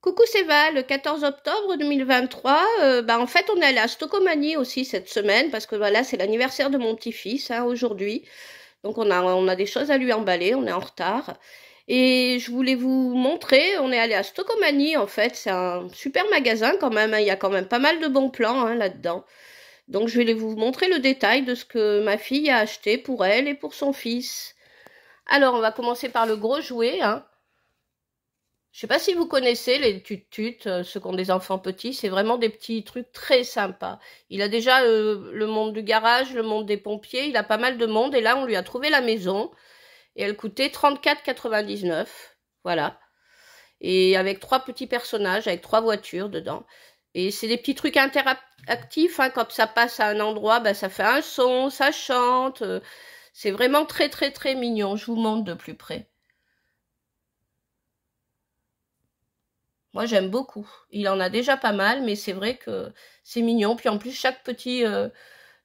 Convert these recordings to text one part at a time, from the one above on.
Coucou, c'est Val, le 14 octobre 2023. En fait, on est allé à Stocomanie aussi cette semaine parce que voilà, c'est l'anniversaire de mon petit-fils aujourd'hui. Donc on a des choses à lui emballer, on est en retard. Et je voulais vous montrer, on est allé à Stocomanie en fait, c'est un super magasin quand même, hein. Il y a quand même pas mal de bons plans là-dedans. Donc je vais vous montrer le détail de ce que ma fille a acheté pour elle et pour son fils. Alors on va commencer par le gros jouet, hein. Je sais pas si vous connaissez les tut-tut, ceux qui ont des enfants petits, c'est vraiment des petits trucs très sympas. Il a déjà le monde du garage, le monde des pompiers, il a pas mal de monde et là on lui a trouvé la maison et elle coûtait 34,99. Voilà. Et avec 3 petits personnages, avec 3 voitures dedans. Et c'est des petits trucs interactifs, hein, quand ça passe à un endroit, ça fait un son, ça chante. C'est vraiment très très très mignon, je vous montre de plus près. Moi, j'aime beaucoup. Il en a déjà pas mal, mais c'est vrai que c'est mignon. Puis en plus, chaque petit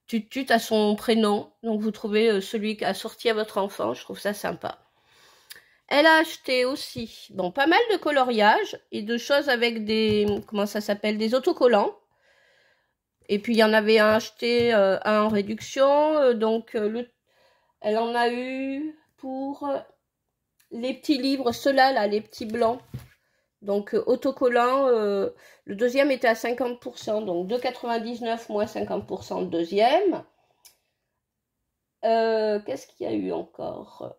tut-tut a son prénom. Donc, vous trouvez celui qui a sorti à votre enfant. Je trouve ça sympa. Elle a acheté aussi pas mal de coloriage et de choses avec des, comment ça s'appelle, des autocollants. Et puis, il y en avait un acheté, un en réduction. Elle en a eu pour les petits livres, ceux-là, là, les petits blancs. Donc, autocollant, le deuxième était à 50%, donc 2,99 moins 50% le deuxième. Qu'est-ce qu'il y a eu encore?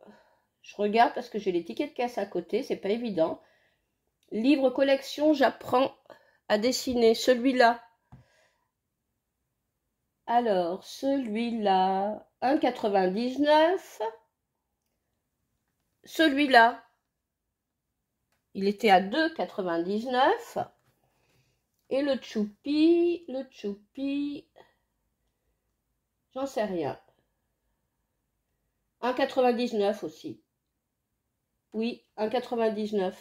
Je regarde parce que j'ai les tickets de caisse à côté, c'est pas évident. Livre collection, j'apprends à dessiner. Celui-là. Alors, celui-là, 1,99. Celui-là, il était à 2,99. Et le choupi, j'en sais rien. 1,99 aussi. Oui, 1,99.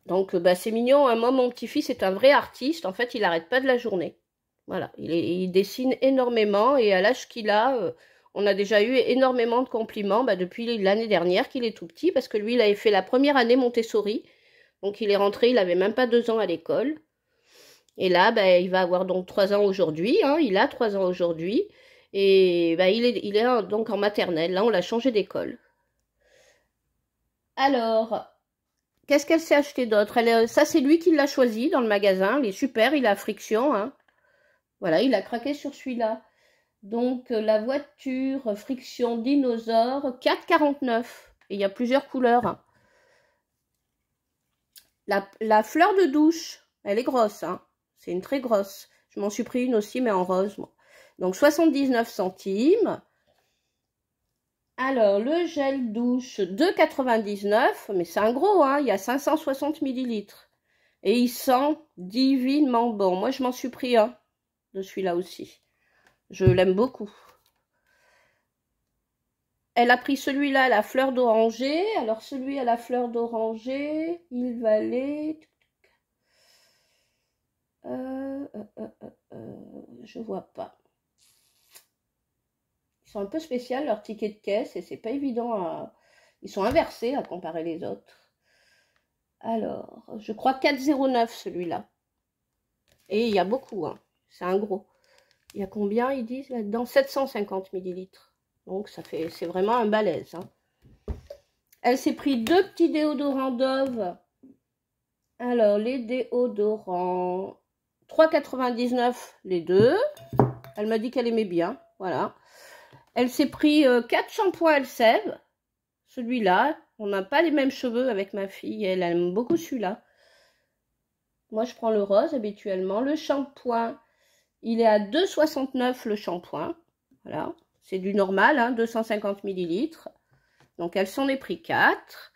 Donc, c'est mignon, hein. Moi, mon petit-fils est un vrai artiste. En fait, il n'arrête pas de la journée. Voilà, il dessine énormément. Et à l'âge qu'il a, on a déjà eu énormément de compliments depuis l'année dernière qu'il est tout petit. Parce que lui, il avait fait la première année Montessori. Donc, il est rentré, il n'avait même pas 2 ans à l'école. Et là, il va avoir donc 3 ans aujourd'hui. Hein, il a 3 ans aujourd'hui. Et il est donc en maternelle. Là, on l'a changé d'école. Alors, qu'est-ce qu'elle s'est acheté d'autre? Ça, c'est lui qui l'a choisi dans le magasin. Il est super, il a friction. Hein. Voilà, il a craqué sur celui-là. Donc, la voiture friction dinosaure, 4,49. Et il y a plusieurs couleurs. Hein. La fleur de douche, elle est grosse. Hein. C'est une très grosse. Je m'en suis pris une aussi, mais en rose, moi. Donc, 79 centimes. Alors, le gel douche, 2,99. Mais c'est un gros, hein. Il y a 560 millilitres. Et il sent divinement bon. Moi, je m'en suis pris un de celui-là aussi. Je l'aime beaucoup. Elle a pris celui-là à la fleur d'oranger. Alors, celui à la fleur d'oranger, il valait... je vois pas. Ils sont un peu spéciaux, leurs tickets de caisse, et c'est pas évident à... Ils sont inversés à comparer les autres. Alors, je crois 4,09 celui-là. Et il y a beaucoup, hein. C'est un gros. Il y a combien, ils disent là-dedans? 750 millilitres. Donc, c'est vraiment un balèze. Hein. Elle s'est pris 2 petits déodorants Dove. Alors, les déodorants, 3,99 les deux. Elle m'a dit qu'elle aimait bien. Voilà. Elle s'est pris 4 shampoings Elseve. Celui-là. On n'a pas les mêmes cheveux avec ma fille. Elle aime beaucoup celui-là. Moi, je prends le rose habituellement. Le shampoing, il est à 2,69 le shampoing. Voilà. C'est du normal, hein, 250 millilitres. Donc, elle s'en est pris 4.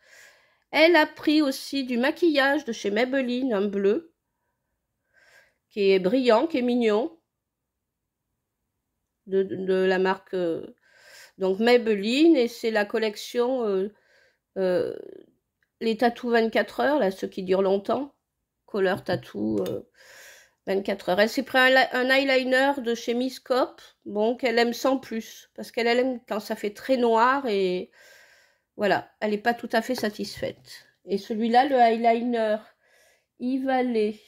Elle a pris aussi du maquillage de chez Maybelline, un bleu, qui est brillant, qui est mignon, de la marque donc Maybelline, et c'est la collection les tatous 24 heures, là, ceux qui durent longtemps, Color Tattoo 24 heures. Elle s'est pris un eyeliner de chez Miss Cop, bon, qu'elle aime sans plus, parce qu'elle aime quand ça fait très noir, et voilà, elle n'est pas tout à fait satisfaite. Et celui-là, le eyeliner, il valait,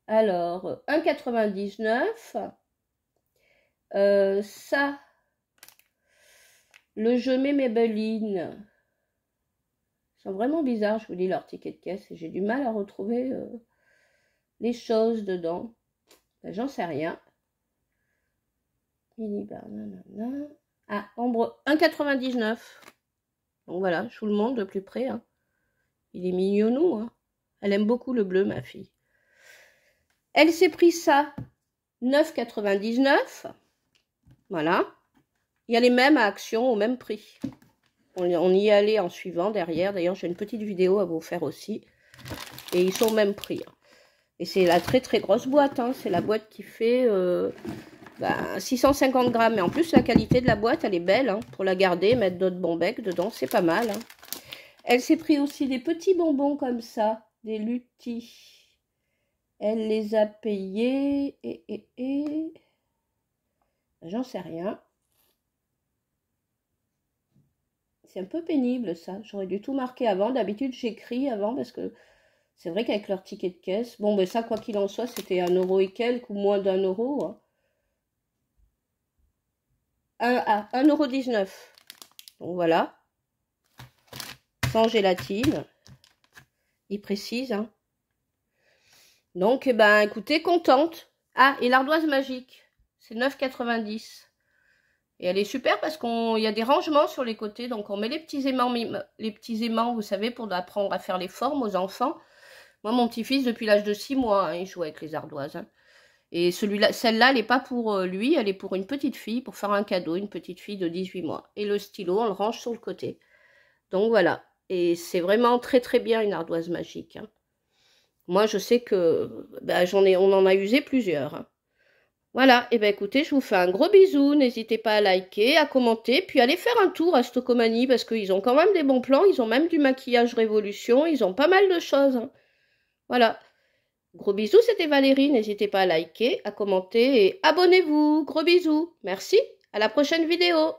alors, 1,99 €. Ça, le Je mets Maybelline. Ils sont vraiment bizarres, je vous dis, leur ticket de caisse. Et j'ai du mal à retrouver les choses dedans. Ben, j'en sais rien. Ah, ombre 1,99 €. Donc voilà, je vous le montre de plus près. Hein. Il est mignonou. Hein. Elle aime beaucoup le bleu, ma fille. Elle s'est pris ça, 9,99 €. Voilà. Il y a les mêmes à Action au même prix. On y est allé en suivant derrière. D'ailleurs, j'ai une petite vidéo à vous faire aussi. Et ils sont au même prix. Hein. Et c'est la très très grosse boîte. Hein. C'est la boîte qui fait 650 grammes. Et en plus, la qualité de la boîte, elle est belle. Hein. Pour la garder, mettre d'autres bonbons dedans, c'est pas mal. Hein. Elle s'est pris aussi des petits bonbons comme ça. Des Lutti. Elle les a payés. J'en sais rien. C'est un peu pénible ça. J'aurais dû tout marquer avant. D'habitude, j'écris avant parce que c'est vrai qu'avec leur ticket de caisse. Bon, ben ça, quoi qu'il en soit, c'était 1 € et quelques ou moins d'1 €. Hein. 1,19 €. Donc voilà. Sans gélatine. Il précise. Hein. Donc, eh ben, écoutez, contente. Ah, et l'ardoise magique. C'est 9,90 €. Et elle est super parce qu'il y a des rangements sur les côtés. Donc, on met les petits aimants, vous savez, pour apprendre à faire les formes aux enfants. Moi, mon petit-fils, depuis l'âge de 6 mois, hein, il joue avec les ardoises. Hein. Et celle-là, elle n'est pas pour lui, elle est pour une petite fille, pour faire un cadeau, une petite fille de 18 mois. Et le stylo, on le range sur le côté. Donc, voilà. Et c'est vraiment très, très bien une ardoise magique. Hein. Moi, je sais que on en a usé plusieurs. Hein. Voilà, et bien écoutez, je vous fais un gros bisou, n'hésitez pas à liker, à commenter, puis allez faire un tour à Stocomanie, parce qu'ils ont quand même des bons plans, ils ont même du maquillage Révolution, ils ont pas mal de choses. Hein. Voilà, gros bisous, c'était Valérie, n'hésitez pas à liker, à commenter, et abonnez-vous, gros bisous, merci, à la prochaine vidéo.